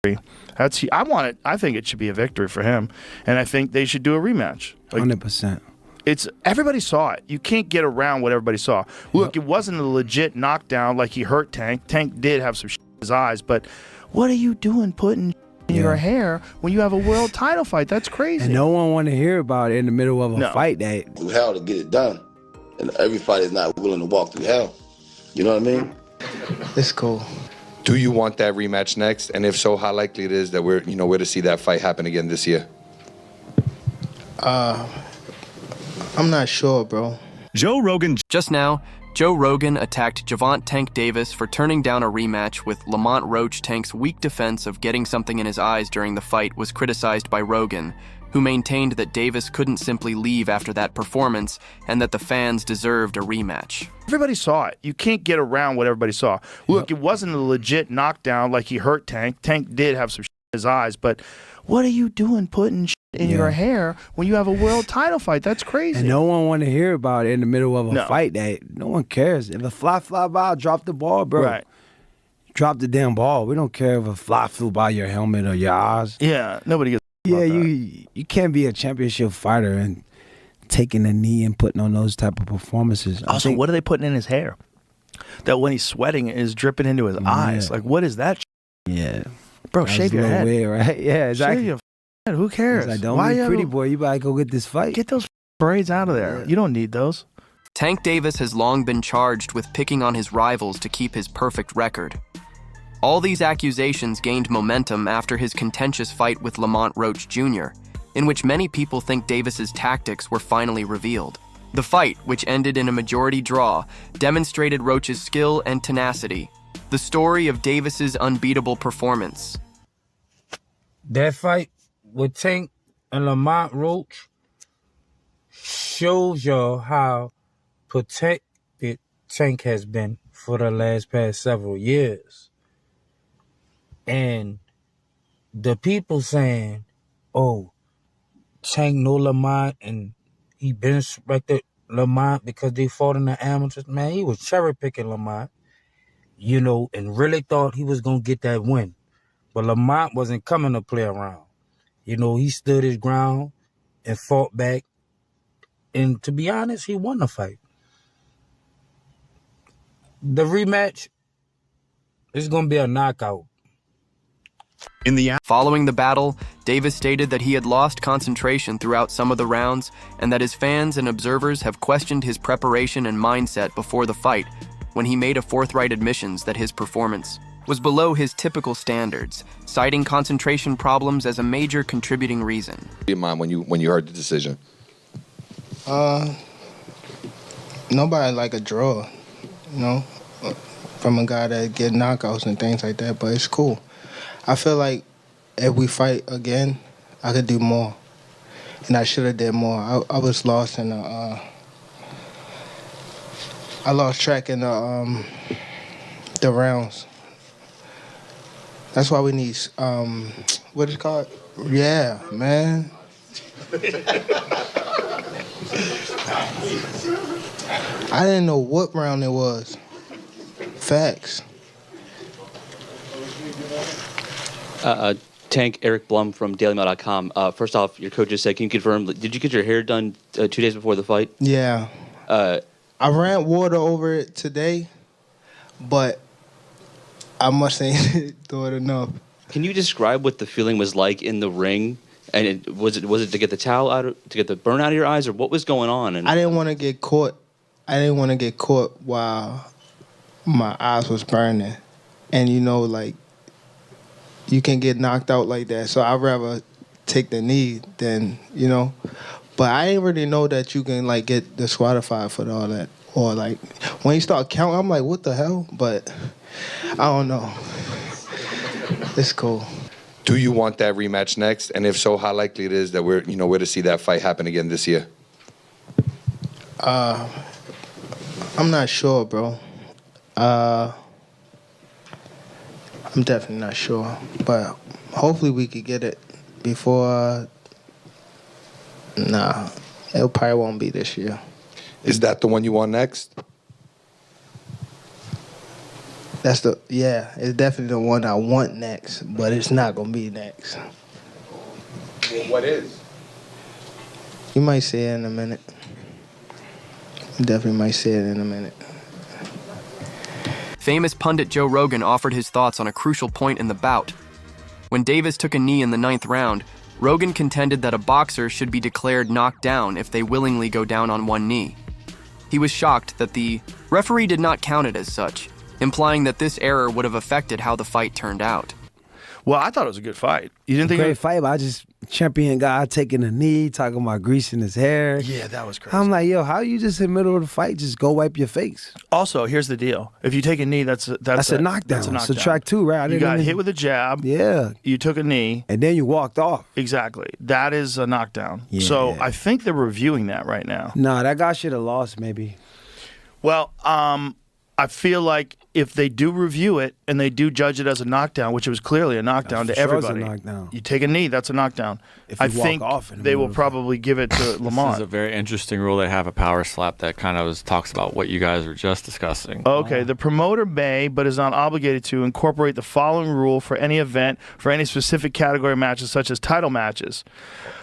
I think it should be a victory for him, and I think they should do a rematch. 100%. Everybody saw it. You can't get around what everybody saw. Look, it wasn't a legit knockdown like he hurt Tank. Tank did have some shit in his eyes, but what are you doing putting in your hair when you have a world title fight? That's crazy. And no one want to hear about it in the middle of a fight that through hell to get it done, and every fighter is not willing to walk through hell. You know what I mean? It's cool. Do you want that rematch next? And if so, how likely it is that we're to see that fight happen again this year? I'm not sure, bro. Joe Rogan. Just now, Joe Rogan attacked Gervonta Tank Davis for turning down a rematch with Lamont Rematch. Tank's weak defense of getting something in his eyes during the fight was criticized by Rogan, who maintained that Davis couldn't simply leave after that performance and that the fans deserved a rematch. Everybody saw it. You can't get around what everybody saw. Look, it wasn't a legit knockdown like he hurt Tank. Tank did have some shit in his eyes, but what are you doing putting shit in your hair when you have a world title fight? That's crazy. And no one want to hear about it in the middle of a fight that no one cares. If a fly by, drop the ball, bro. Right. Drop the damn ball. We don't care if a fly flew by your helmet or your eyes. Yeah, nobody gives you can't be a championship fighter and taking a knee and putting on those type of performances. Also, what are they putting in his hair? That when he's sweating, it is dripping into his eyes. Like, what is that? Yeah. Bro, shave your head. Weird, right? Yeah, exactly. Shave your head. Who cares? Like, don't be pretty boy. You better go get this fight. Get those braids out of there. You don't need those. Tank Davis has long been charged with picking on his rivals to keep his perfect record. All these accusations gained momentum after his contentious fight with Lamont Rematch Jr., in which many people think Davis's tactics were finally revealed. The fight, which ended in a majority draw, demonstrated Roach's skill and tenacity, the story of Davis's unbeatable performance. That fight with Tank and Lamont Rematch shows y'all how protected Tank has been for the past several years. And the people saying, oh, Tank know Lamont and he been respected Lamont because they fought in the amateurs. Man, he was cherry picking Lamont, and really thought he was going to get that win. But Lamont wasn't coming to play around. He stood his ground and fought back. And to be honest, he won the fight. The rematch is going to be a knockout. Following the battle, Davis stated that he had lost concentration throughout some of the rounds and that his fans and observers have questioned his preparation and mindset before the fight when he made a forthright admissions that his performance was below his typical standards, citing concentration problems as a major contributing reason. Your mind when you heard the decision? Nobody like a draw, from a guy that get knockouts and things like that, but it's cool. I feel like if we fight again, I could do more, and I should have did more. I was lost in the. I lost track in the rounds. That's why we need what is it called? Yeah, man. I didn't know what round it was. Facts. Tank, Eric Blum from DailyMail.com. First off, your coach just said, can you confirm, did you get your hair done 2 days before the fight? Yeah. I ran water over it today, but I must ain't do it enough. Can you describe what the feeling was like in the ring? And was it to get the towel out, to get the burn out of your eyes, or what was going on? And I didn't want to get caught. I didn't want to get caught while my eyes was burning, and you can get knocked out like that. So I'd rather take the knee than But I didn't really know that you can get disqualified for all that, or when you start counting, I'm like, what the hell? But I don't know. It's cool. Do you want that rematch next? And if so, how likely it is that we're to see that fight happen again this year? I'm not sure, bro. I'm definitely not sure, but hopefully we could get it before. Nah, it probably won't be this year. Is that the one you want next? It's definitely the one I want next, but it's not gonna be next. Well, what is? You might see it in a minute. You definitely might see it in a minute. Famous pundit Joe Rogan offered his thoughts on a crucial point in the bout. When Davis took a knee in the 9th round, Rogan contended that a boxer should be declared knocked down if they willingly go down on one knee. He was shocked that the referee did not count it as such, implying that this error would have affected how the fight turned out. Well, I thought it was a good fight. You didn't think Great fight, but I just champion guy taking a knee, talking about greasing his hair. Yeah, that was crazy. I'm like, yo, how you just in the middle of the fight just go wipe your face? Also, here's the deal. If you take a knee, that's a knockdown. That's a knockdown. Subtract 2, right? You got hit with a jab. Yeah. You took a knee. And then you walked off. Exactly. That is a knockdown. Yeah. So I think they're reviewing that right now. Nah, that guy should have lost maybe. Well, I feel like if they do review it and they do judge it as a knockdown, which it was clearly a knockdown to everybody, you take a knee, that's a knockdown. If you I think walk off in the they middle will of probably give it to This is a Lamont. very interesting rule. They have a power slap that kind of talks about what you guys were just discussing. Okay, the promoter may, but is not obligated to, incorporate the following rule for any event, for any specific category matches, such as title matches.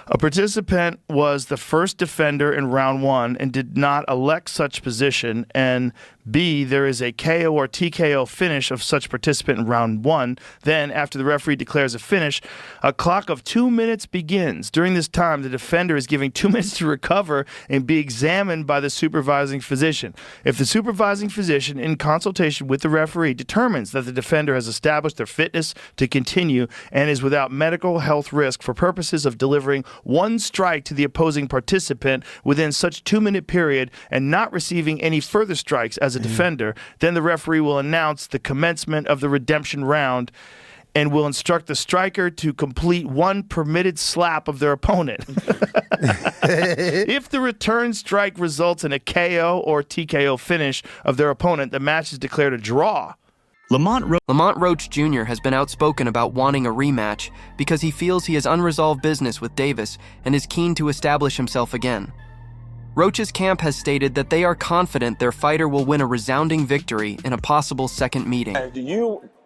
A participant was the first defender in round 1 and did not elect such position, and B, there is a KO or TKO finish of such participant in round 1. Then, after the referee declares a finish, a clock of 2 minutes begins. During this time, the defender is given 2 minutes to recover and be examined by the supervising physician. If the supervising physician, in consultation with the referee, determines that the defender has established their fitness to continue and is without medical health risk for purposes of delivering one strike to the opposing participant within such 2-minute period and not receiving any further strikes as a defender, then the referee will announce the commencement of the redemption round and will instruct the striker to complete one permitted slap of their opponent. If the return strike results in a KO or TKO finish of their opponent, the match is declared a draw. Lamont Roach Jr. has been outspoken about wanting a rematch because he feels he has unresolved business with Davis and is keen to establish himself again. Roach's camp has stated that they are confident their fighter will win a resounding victory in a possible second meeting.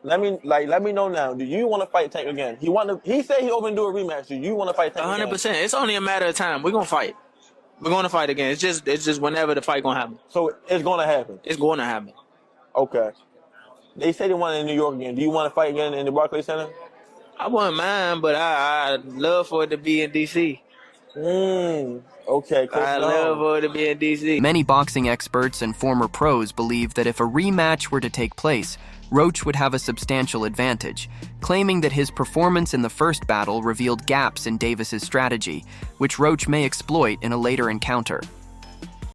Let me know now. Do you want to fight Tank again? He said he open to do a rematch. Do you want to fight Tank 100%. Again? It's only a matter of time. We're gonna fight. We're gonna fight again. It's just whenever the fight gonna happen. So it's gonna happen. It's gonna happen. Okay. They say they want it in New York again. Do you want to fight again in the Barclays Center? I wouldn't mind, but I'd love for it to be in D.C. Okay, cool. I'd love for it to be in D.C. Many boxing experts and former pros believe that if a rematch were to take place, Roach would have a substantial advantage, claiming that his performance in the first battle revealed gaps in Davis's strategy, which Roach may exploit in a later encounter.